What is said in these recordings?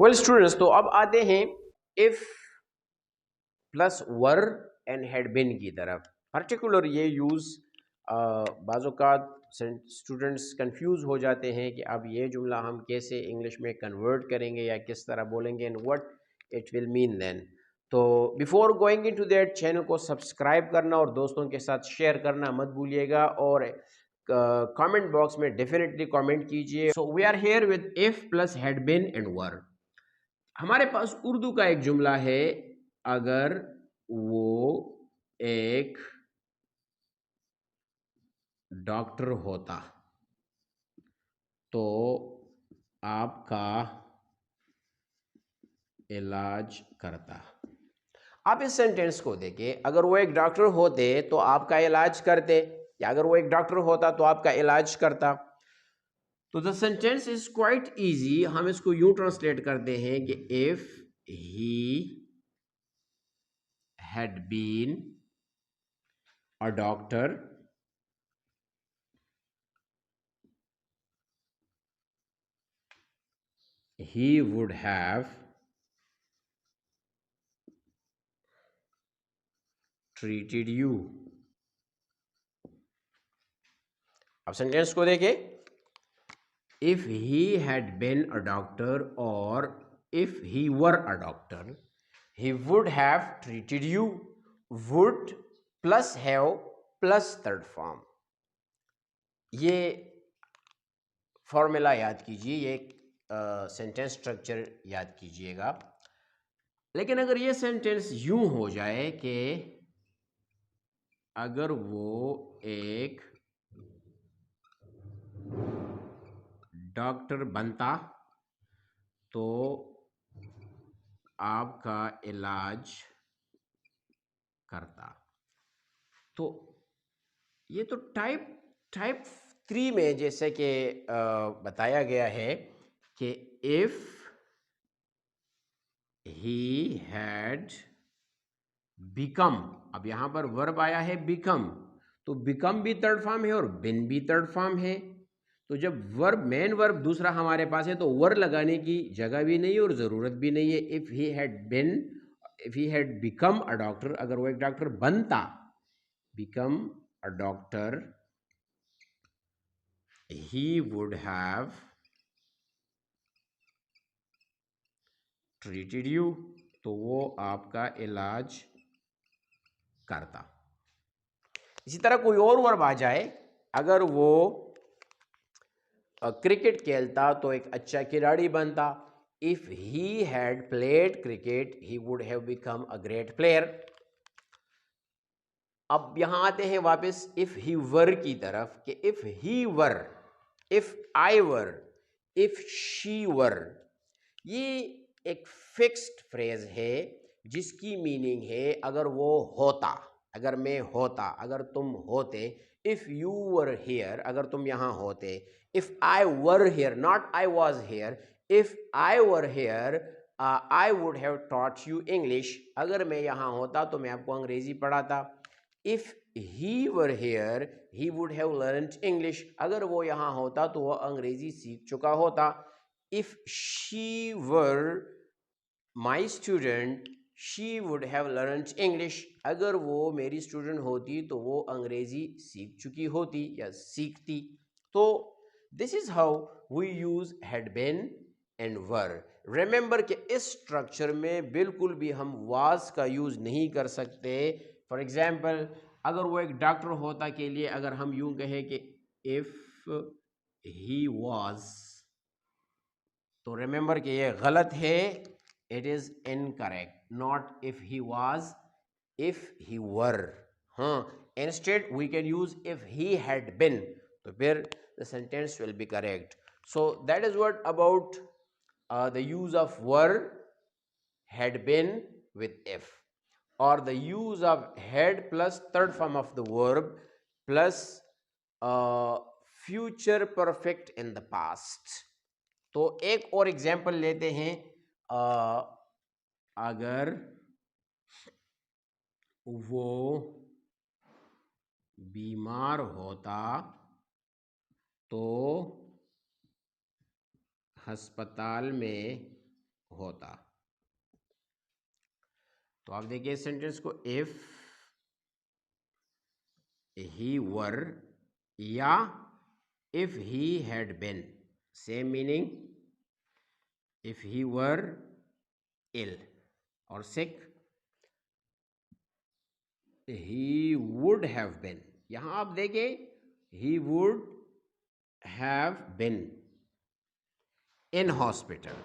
Well students, तो अब आते हैं if plus were and had been की तरफ। पर्टिकुलर ये यूज़ बाज़ स्टूडेंट्स कंफ्यूज हो जाते हैं कि अब ये जुमला हम कैसे इंग्लिश में कन्वर्ट करेंगे या किस तरह बोलेंगे and what it will mean then. तो before going into that, channel को सब्सक्राइब करना और दोस्तों के साथ शेयर करना मत भूलिएगा और कमेंट बॉक्स में डेफिनेटली कमेंट कीजिए। So we are here with if plus had been and were. हमारे पास उर्दू का एक जुमला है, अगर वो एक डॉक्टर होता तो आपका इलाज करता। आप इस सेंटेंस को देखें, अगर वो एक डॉक्टर होते तो आपका इलाज करते, या अगर वो एक डॉक्टर होता तो आपका इलाज करता। तो the sentence is quite easy. हम इसको यूं ट्रांसलेट करते हैं कि if he had been a doctor, he would have treated you। अब सेंटेंस को देखें, if he had been a doctor or if he were a doctor, he would have treated you। would plus have plus third form। ये formula याद कीजिए, ये sentence structure याद कीजिएगा। लेकिन अगर ये सेंटेंस यूं हो जाए कि अगर वो एक डॉक्टर बनता तो आपका इलाज करता। तो ये तो टाइप 3 में जैसे कि बताया गया है कि इफ ही हैड बिकम। अब यहां पर वर्ब आया है बिकम, तो बिकम भी थर्ड फॉर्म है और बिन भी थर्ड फॉर्म है। तो जब वर्ब मेन वर्ब दूसरा हमारे पास है तो वर लगाने की जगह भी नहीं और ज़रूरत भी नहीं है। If he had bin, if he had become a doctor, अगर वो एक डॉक्टर बनता, become a doctor, he would have treated you, तो वो आपका इलाज करता। इसी तरह कोई और वर्ब आ जाए, अगर वो क्रिकेट खेलता तो एक अच्छा खिलाड़ी बनता। If he had played cricket he would have become a great player. अब यहां आते हैं वापस इफ ही वर की तरफ कि if he were, if I were, if she वर, ये एक फिक्स्ड फ्रेज है जिसकी मीनिंग है अगर वो होता, अगर मैं होता, अगर तुम होते। इफ यू वर हियर, अगर तुम यहां होते। If I were here, not I was here, if I were here I would have taught you English. अगर मैं यहां होता तो मैं आपको अंग्रेजी पढ़ाता। If he were here he would have learned English. अगर वो यहां होता तो वह अंग्रेजी सीख चुका होता। If she were my student she would have learned English. अगर वो मेरी स्टूडेंट होती तो वो अंग्रेजी सीख चुकी होती या सीखती। तो this is how we use had been and were. Remember कि इस स्ट्रक्चर में बिल्कुल भी हम वाज का यूज नहीं कर सकते। फॉर एग्जाम्पल, अगर वो एक डॉक्टर होता के लिए अगर हम यूं कहें कि इफ ही वॉज, तो रिमेंबर कि ये गलत है, it is incorrect. Not if he was, if he were. हाँ, instead we can use if he had been, तो फिर the sentence will be correct. So that is what about the use of were, had been with if, or the use of had plus third form of the verb plus future perfect in the past। तो एक और example लेते हैं। अगर वो बीमार होता तो अस्पताल में होता। तो आप देखिए इस सेंटेंस को, इफ ही वर या if he had been, same meaning, if he were ill और sick, he would have been. यहां आप देखें he would have been in hospital,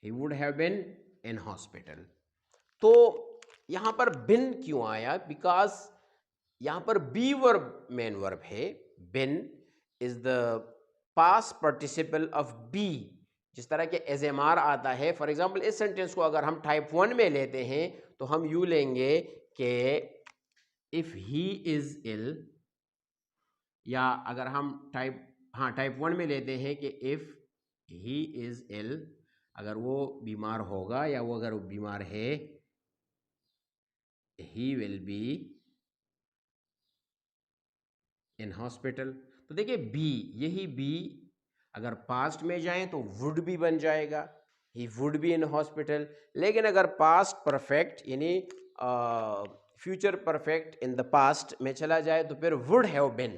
he would have been in hospital. तो यहां पर बिन क्यों आया? बिकॉज यहां पर बी वर्ब मेन वर्ब है, been is the past participle of be. जिस तरह के एजएमआर आता है, फॉर एग्जांपल इस सेंटेंस को अगर हम टाइप 1 में लेते हैं तो हम यू लेंगे कि इफ ही इज इल, या अगर हम टाइप 1 में लेते हैं कि इफ ही इज इल, अगर वो बीमार होगा या वो अगर वो बीमार है, he will be in hospital. तो देखिए बी, यही बी अगर पास्ट में जाएं तो वुड भी बन जाएगा, he would be in hospital. लेकिन अगर पास्ट परफेक्ट यानी future perfect in the past में चला जाए तो फिर वुड हैव बिन।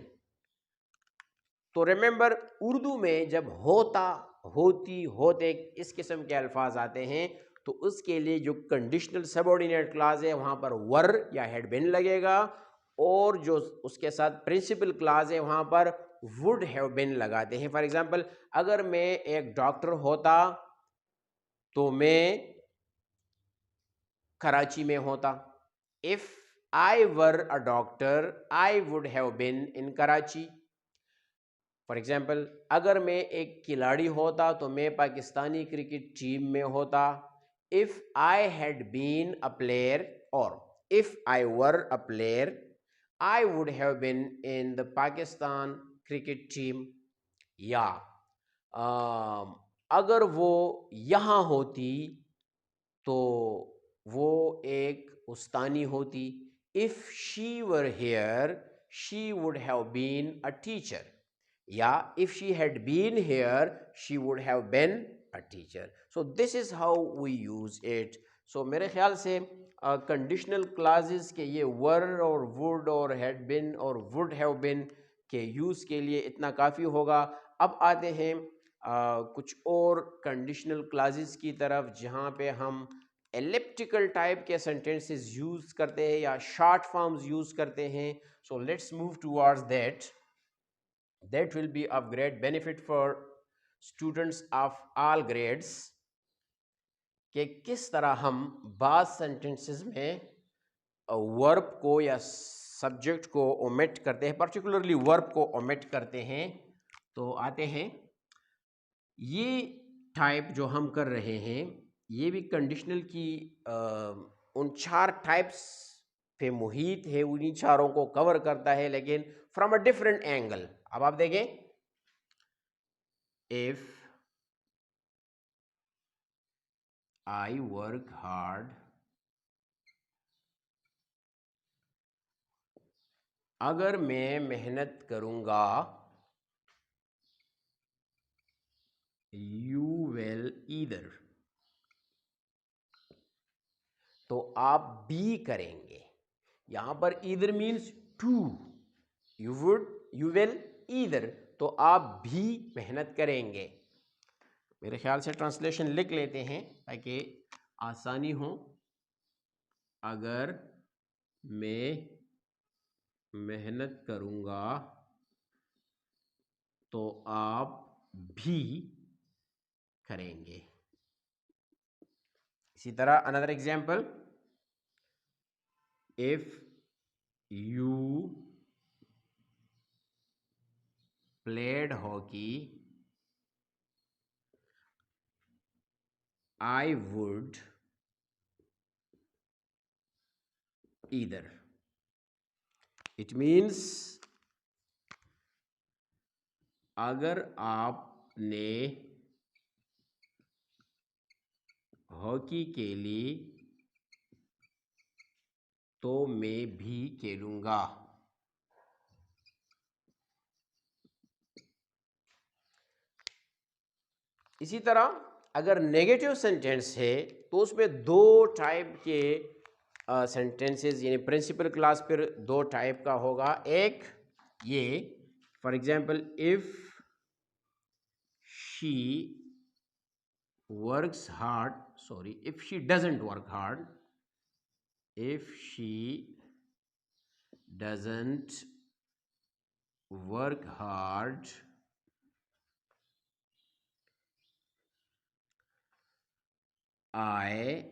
तो रिमेंबर, उर्दू में जब होता, होती, होते इस किस्म के अल्फाज आते हैं तो उसके लिए जो कंडीशनल सबऑर्डिनेट क्लास है वहाँ पर वर या हैड बिन लगेगा, और जो उसके साथ प्रिंसिपल क्लास है वहाँ पर वुड हैव बिन लगाते हैं। फॉर एग्जांपल, अगर मैं एक डॉक्टर होता तो मैं कराची में होता। If I were a doctor I would have been in Karachi. For example, अगर मैं एक खिलाड़ी होता तो मैं पाकिस्तानी क्रिकेट टीम में होता। If I had been a player और if I were a player I would have been in the Pakistan cricket team. या अगर वो यहाँ होती तो वो एक उस्तानी होती। If she were here she would have been a teacher, या if she had been here she would have been a teacher. So this is how we use it. So मेरे ख्याल से कंडीशनल क्लासेस के ये वर और would और had been और would have बिन के यूज़ के लिए इतना काफ़ी होगा। अब आते हैं कुछ और कंडीशनल क्लासेस की तरफ जहाँ पे हम एलिप्टिकल टाइप के सेंटेंसेस यूज़ करते हैं या शॉर्ट फॉर्म्स यूज़ करते हैं। So let's move towards that. That will be of great benefit for students of all grades कि किस तरह हम बाद सेंटेंसेस में वर्ब को या सब्जेक्ट को ओमिट करते हैं, पर्टिकुलरली वर्ब को ओमिट करते हैं। तो आते हैं, ये टाइप जो हम कर रहे हैं ये भी कंडीशनल की उन 4 टाइप्स पे मुहित है, उन्हीं चारों को कवर करता है, लेकिन फ्रॉम अ डिफरेंट एंगल। अब आप देखें, if I work hard, अगर मैं मेहनत करूंगा, you will either, तो आप भी करेंगे। यहां पर either means too, you would, you will either, तो आप भी मेहनत करेंगे। मेरे ख्याल से ट्रांसलेशन लिख लेते हैं ताकि आसानी हो। अगर मैं मेहनत करूंगा तो आप भी करेंगे। इसी तरह another example, if you played hockey I would either. It means अगर आपने हॉकी खेली तो मैं भी खेलूंगा। इसी तरह अगर नेगेटिव सेंटेंस है तो उसमें दो टाइप के सेंटेंसेस यानी प्रिंसिपल क्लास फिर दो टाइप का होगा। एक ये for example if she works hard, sorry if she doesn't work hard, if she doesn't work hard, I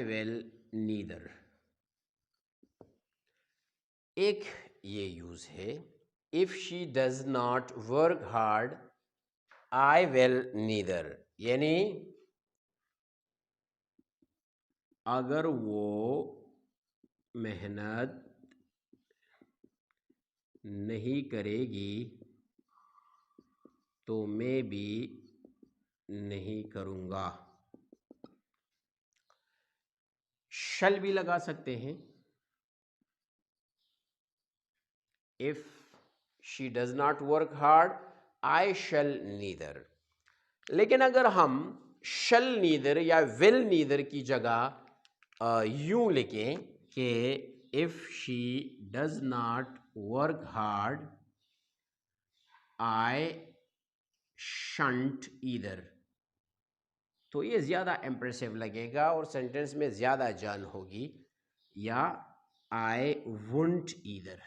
will neither। एक ये यूज है if she does not work hard I will neither, यानी अगर वो मेहनत नहीं करेगी तो मैं भी नहीं करूँगा। शल भी लगा सकते हैं, if she does not work hard I shall neither. लेकिन अगर हम शल नीदर या विल नीदर की जगह यूं लिखें कि if she does not work hard I shunt either, तो ये ज़्यादा इम्प्रेसिव लगेगा और सेंटेंस में ज़्यादा जान होगी। या आई वुंट ईदर,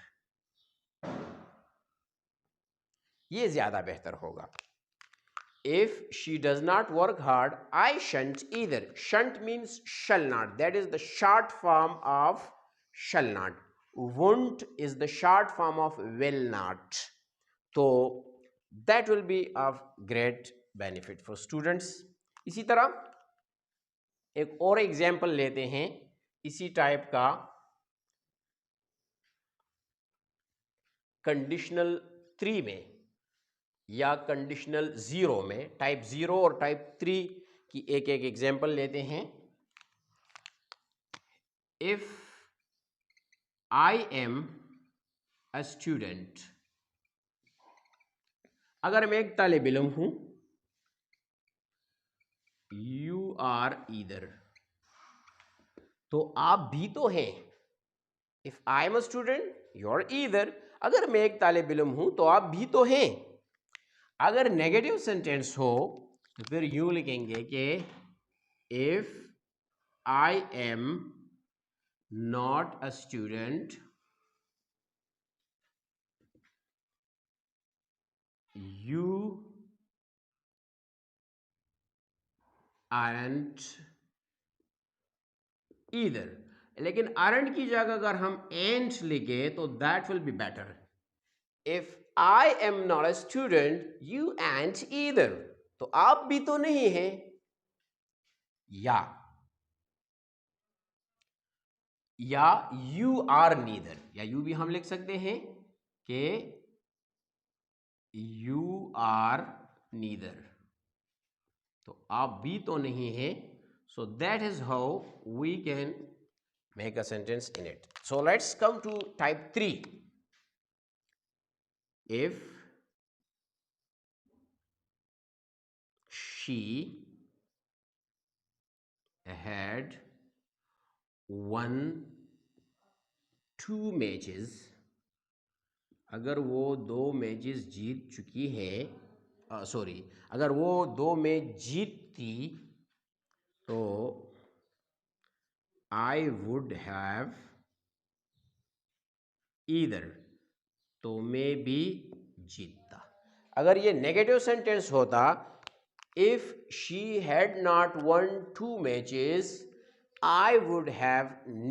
ये ज़्यादा बेहतर होगा। If she does not work hard, I shan't either. Shan't means shall not. That is the short form of shall not. Won't is the short form of will not. So that will be of great benefit for students. इसी तरह एक और example लेते हैं इसी type का, conditional 3 में या कंडीशनल 0 में, टाइप 0 और टाइप 3 की एक एक एग्जाम्पल लेते हैं। If I am a student, अगर मैं एक तालिब इल्म हूं, यू आर ईदर, तो आप भी तो हैं। If I am a student you are either, अगर मैं एक तालिब इल्म हूं तो आप भी तो हैं। अगर नेगेटिव सेंटेंस हो तो फिर यूं लिखेंगे कि if I am not a student you aren't either। लेकिन aren't की जगह अगर हम ain't लिखे तो that will be better। if I am not a student you aren't either, तो आप भी तो नहीं हैं। या you are neither, या you भी हम लिख सकते हैं कि you are neither, तो आप भी तो नहीं हैं। So that is how we can make a sentence in it. So let's come to type 3. If she had won 2 matches, अगर वो 2 मैचेस जीत चुकी है, सॉरी अगर वो 2 मैच जीतती तो I would have either, तो मैं भी जीतता। अगर ये नेगेटिव सेंटेंस होता, if she had not won 2 matches I would have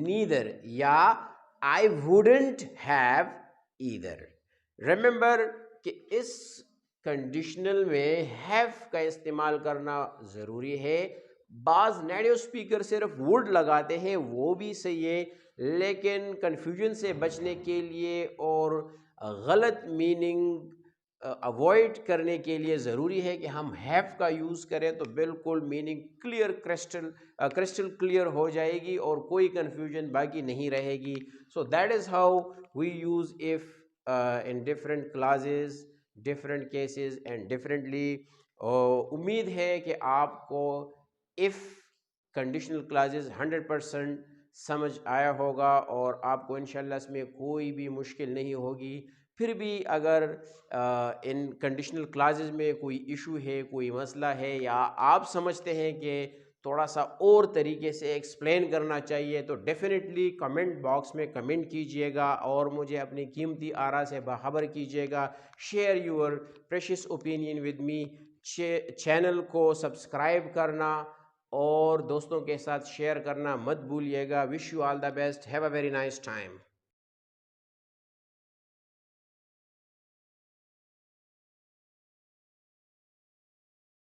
neither, या I wouldn't have either। Remember कि इस कंडीशनल में have का इस्तेमाल करना ज़रूरी है। बाज़ नेटिव स्पीकर सिर्फ वुड लगाते हैं, वो भी सही है, लेकिन कन्फ्यूजन से बचने के लिए और गलत मीनिंग अवॉइड करने के लिए ज़रूरी है कि हम हैव का यूज़ करें, तो बिल्कुल मीनिंग क्लियर क्रिस्टल क्लियर हो जाएगी और कोई कन्फ्यूजन बाकी नहीं रहेगी। So that is how we use if in different classes, different cases and differently. उम्मीद है कि आपको इफ़ कंडीशनल क्लासेस 100% समझ आया होगा और आपको इंशाल्लाह इसमें कोई भी मुश्किल नहीं होगी। फिर भी अगर इन कंडीशनल क्लासेस में कोई इशू है, कोई मसला है, या आप समझते हैं कि थोड़ा सा और तरीके से एक्सप्लेन करना चाहिए, तो डेफिनेटली कमेंट बॉक्स में कमेंट कीजिएगा और मुझे अपनी कीमती आरा से बाखबर कीजिएगा। Share your precious opinion with me. Channel को सब्सक्राइब करना और दोस्तों के साथ शेयर करना मत भूलिएगा। Wish you all the best. Have a very nice time.